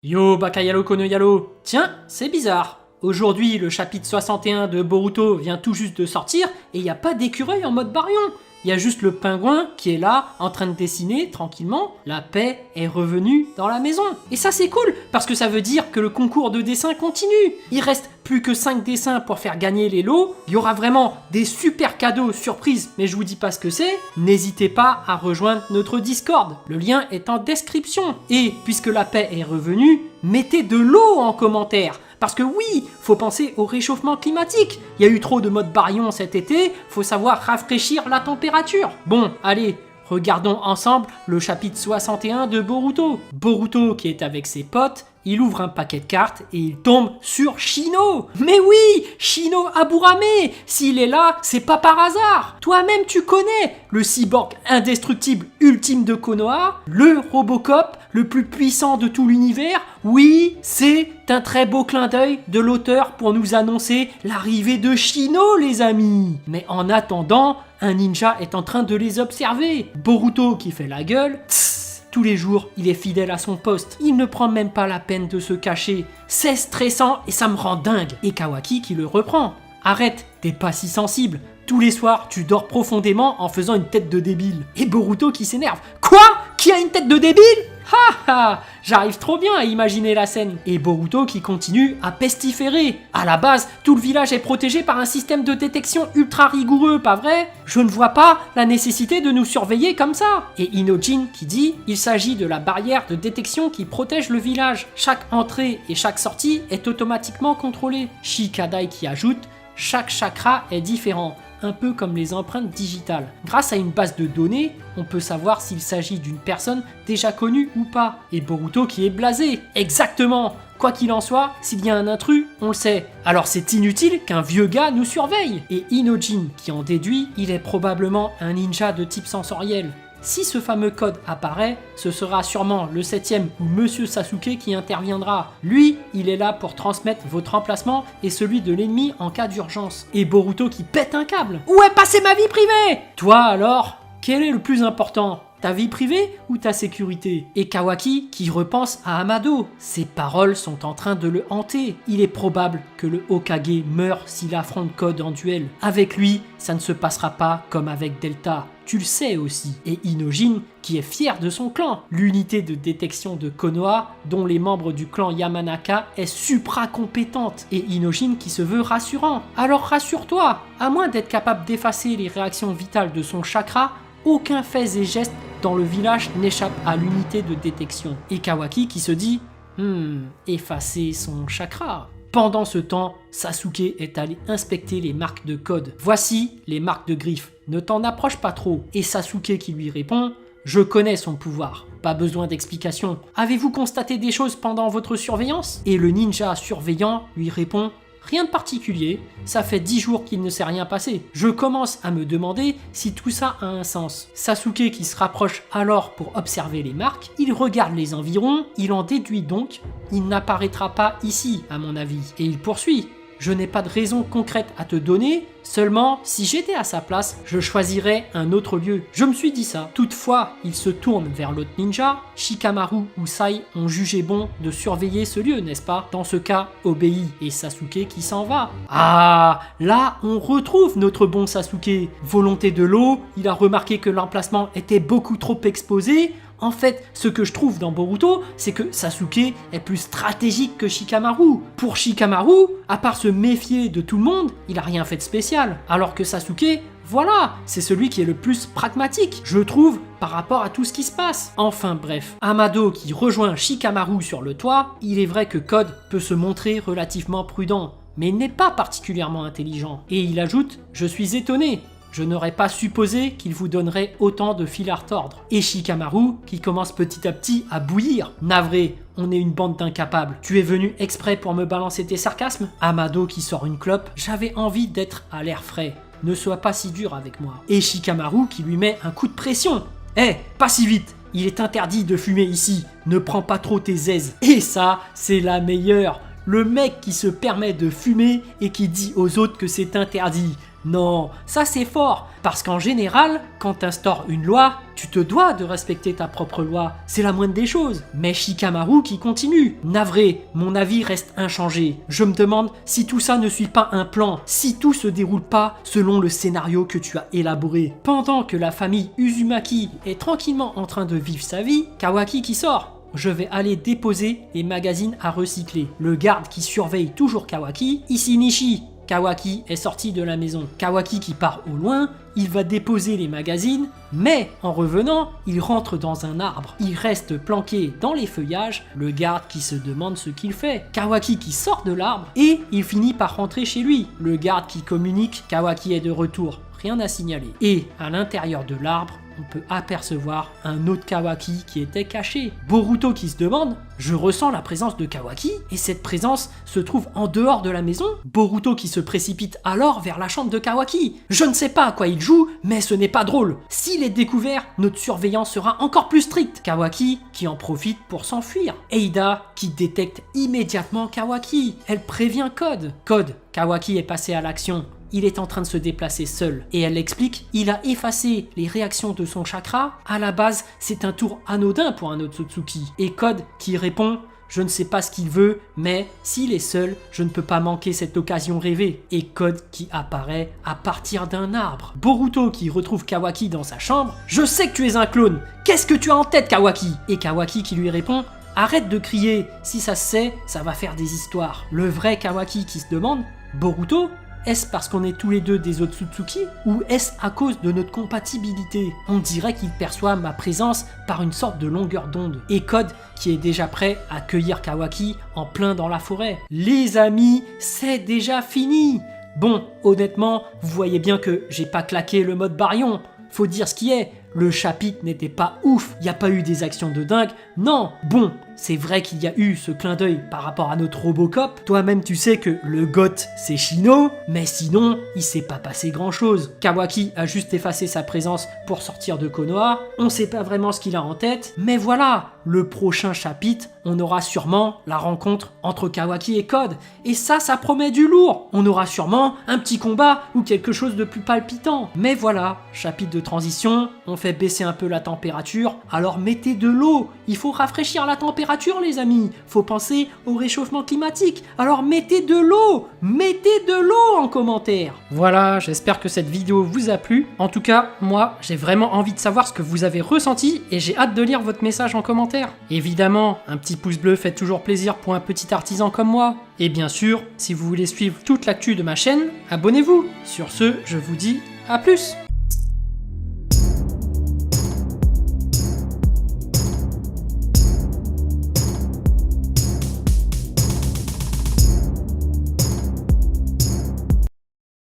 Yo Bakayalo Konoyalo. Tiens, c'est bizarre. Aujourd'hui, le chapitre 61 de Boruto vient tout juste de sortir et y a pas d'écureuil en mode Baryon. Il y a juste le pingouin qui est là, en train de dessiner tranquillement. La paix est revenue dans la maison. Et ça c'est cool, parce que ça veut dire que le concours de dessin continue. Il reste plus que 5 dessins pour faire gagner les lots. Il y aura vraiment des super cadeaux surprises, mais je vous dis pas ce que c'est. N'hésitez pas à rejoindre notre Discord. Le lien est en description. Et puisque la paix est revenue, mettez de l'eau en commentaire. Parce que oui, faut penser au réchauffement climatique. Il y a eu trop de mode baryon cet été, faut savoir rafraîchir la température. Bon, allez, regardons ensemble le chapitre 61 de Boruto. Boruto qui est avec ses potes, il ouvre un paquet de cartes et il tombe sur Shino. Mais oui, Shino Aburame, s'il est là, c'est pas par hasard. Toi-même tu connais le cyborg indestructible ultime de Konoha, le Robocop le plus puissant de tout l'univers. Oui, c'est un très beau clin d'œil de l'auteur pour nous annoncer l'arrivée de Shino, les amis. Mais en attendant, un ninja est en train de les observer. Boruto qui fait la gueule. Tous les jours, il est fidèle à son poste. Il ne prend même pas la peine de se cacher. C'est stressant et ça me rend dingue. Et Kawaki qui le reprend. Arrête, t'es pas si sensible. Tous les soirs, tu dors profondément en faisant une tête de débile. Et Boruto qui s'énerve. Quoi ? Qui a une tête de débile ? Ha ha, j'arrive trop bien à imaginer la scène. Et Boruto qui continue à pestiférer. À la base, tout le village est protégé par un système de détection ultra rigoureux, pas vrai ? Je ne vois pas la nécessité de nous surveiller comme ça. Et Inojin qui dit, il s'agit de la barrière de détection qui protège le village. Chaque entrée et chaque sortie est automatiquement contrôlée. Shikadai qui ajoute, chaque chakra est différent. Un peu comme les empreintes digitales. Grâce à une base de données, on peut savoir s'il s'agit d'une personne déjà connue ou pas. Et Boruto qui est blasé. Exactement. Quoi qu'il en soit, s'il y a un intrus, on le sait. Alors c'est inutile qu'un vieux gars nous surveille. Et Inojin qui en déduit, il est probablement un ninja de type sensoriel. Si ce fameux code apparaît, ce sera sûrement le 7ème ou Monsieur Sasuke qui interviendra. Lui, il est là pour transmettre votre emplacement et celui de l'ennemi en cas d'urgence. Et Boruto qui pète un câble. Où est passée ma vie privée ? Toi alors, quel est le plus important ? Ta vie privée ou ta sécurité ? Et Kawaki qui repense à Amado. Ses paroles sont en train de le hanter. Il est probable que le Hokage meure s'il affronte Code en duel. Avec lui, ça ne se passera pas comme avec Delta. Tu le sais aussi. Et Inojin qui est fier de son clan. L'unité de détection de Konoha, dont les membres du clan Yamanaka, est supra compétente. Et Inojin qui se veut rassurant. Alors rassure-toi, à moins d'être capable d'effacer les réactions vitales de son chakra, aucun fait et geste dans le village n'échappe à l'unité de détection. Et Kawaki qui se dit effacer son chakra. Pendant ce temps, Sasuke est allé inspecter les marques de code. Voici les marques de griffes. Ne t'en approche pas trop. Et Sasuke qui lui répond, je connais son pouvoir. Pas besoin d'explication. Avez-vous constaté des choses pendant votre surveillance ? Et le ninja surveillant lui répond, rien de particulier, ça fait 10 jours qu'il ne s'est rien passé. Je commence à me demander si tout ça a un sens. Sasuke qui se rapproche alors pour observer les marques, il regarde les environs, il en déduit donc, il n'apparaîtra pas ici à mon avis. Et il poursuit. Je n'ai pas de raison concrète à te donner, seulement si j'étais à sa place, je choisirais un autre lieu. Je me suis dit ça. Toutefois, il se tourne vers l'autre ninja. Shikamaru ou Sai ont jugé bon de surveiller ce lieu, n'est-ce pas ? Dans ce cas, obéis et Sasuke qui s'en va. Ah, là, on retrouve notre bon Sasuke. Volonté de l'eau, il a remarqué que l'emplacement était beaucoup trop exposé. En fait, ce que je trouve dans Boruto, c'est que Sasuke est plus stratégique que Shikamaru. Pour Shikamaru, à part se méfier de tout le monde, il a rien fait de spécial. Alors que Sasuke, voilà, c'est celui qui est le plus pragmatique, je trouve, par rapport à tout ce qui se passe. Enfin bref, Amado qui rejoint Shikamaru sur le toit, il est vrai que Code peut se montrer relativement prudent, mais il n'est pas particulièrement intelligent. Et il ajoute, je suis étonné. Je n'aurais pas supposé qu'il vous donnerait autant de fil à retordre. Et Shikamaru qui commence petit à petit à bouillir. Navré, on est une bande d'incapables. Tu es venu exprès pour me balancer tes sarcasmes ? Amado qui sort une clope. J'avais envie d'être à l'air frais. Ne sois pas si dur avec moi. Et Shikamaru qui lui met un coup de pression. Pas si vite. Il est interdit de fumer ici. Ne prends pas trop tes aises. Et ça, c'est la meilleure. Le mec qui se permet de fumer et qui dit aux autres que c'est interdit. Non, ça c'est fort, parce qu'en général, quand t'instaures une loi, tu te dois de respecter ta propre loi, c'est la moindre des choses. Mais Shikamaru qui continue. Navré, mon avis reste inchangé. Je me demande si tout ça ne suit pas un plan, si tout se déroule pas selon le scénario que tu as élaboré. Pendant que la famille Uzumaki est tranquillement en train de vivre sa vie, Kawaki qui sort. Je vais aller déposer les magazines à recycler. Le garde qui surveille toujours Kawaki, ici Nishi. Kawaki est sorti de la maison. Kawaki qui part au loin, il va déposer les magazines, mais en revenant, il rentre dans un arbre. Il reste planqué dans les feuillages, le garde qui se demande ce qu'il fait. Kawaki qui sort de l'arbre et il finit par rentrer chez lui. Le garde qui communique, Kawaki est de retour. Rien à signaler. Et à l'intérieur de l'arbre, on peut apercevoir un autre Kawaki qui était caché. Boruto qui se demande « Je ressens la présence de Kawaki et cette présence se trouve en dehors de la maison ?» Boruto qui se précipite alors vers la chambre de Kawaki. Je ne sais pas à quoi il joue, mais ce n'est pas drôle. S'il est découvert, notre surveillance sera encore plus stricte. Kawaki qui en profite pour s'enfuir. Eida qui détecte immédiatement Kawaki. Elle prévient Code. Code, Kawaki est passé à l'action. Il est en train de se déplacer seul. Et elle l'explique, il a effacé les réactions de son chakra. À la base, c'est un tour anodin pour un Otsutsuki. Et Code qui répond, je ne sais pas ce qu'il veut, mais s'il est seul, je ne peux pas manquer cette occasion rêvée. Et Code qui apparaît à partir d'un arbre. Boruto qui retrouve Kawaki dans sa chambre. Je sais que tu es un clone. Qu'est-ce que tu as en tête, Kawaki? Et Kawaki qui lui répond, arrête de crier. Si ça se sait, ça va faire des histoires. Le vrai Kawaki qui se demande, Boruto? Est-ce parce qu'on est tous les deux des Otsutsuki ou est-ce à cause de notre compatibilité? On dirait qu'il perçoit ma présence par une sorte de longueur d'onde. Et Code qui est déjà prêt à cueillir Kawaki en plein dans la forêt. Les amis, c'est déjà fini! Bon, honnêtement, vous voyez bien que j'ai pas claqué le mode Baryon. Faut dire ce qui est, le chapitre n'était pas ouf, il n'y a pas eu des actions de dingue, non, bon, c'est vrai qu'il y a eu ce clin d'œil par rapport à notre Robocop, toi-même tu sais que le goth c'est Shino, mais sinon, il s'est pas passé grand-chose. Kawaki a juste effacé sa présence pour sortir de Konoha, on sait pas vraiment ce qu'il a en tête, mais voilà, le prochain chapitre, on aura sûrement la rencontre entre Kawaki et Code, et ça promet du lourd, on aura sûrement un petit combat ou quelque chose de plus palpitant, mais voilà, chapitre de transition, on fait baisser un peu la température, alors mettez de l'eau, il faut rafraîchir la température les amis, faut penser au réchauffement climatique, alors mettez de l'eau en commentaire. Voilà, j'espère que cette vidéo vous a plu, en tout cas, moi, j'ai vraiment envie de savoir ce que vous avez ressenti et j'ai hâte de lire votre message en commentaire. Évidemment, un petit pouce bleu fait toujours plaisir pour un petit artisan comme moi. Et bien sûr, si vous voulez suivre toute l'actu de ma chaîne, abonnez-vous. Sur ce, je vous dis à plus.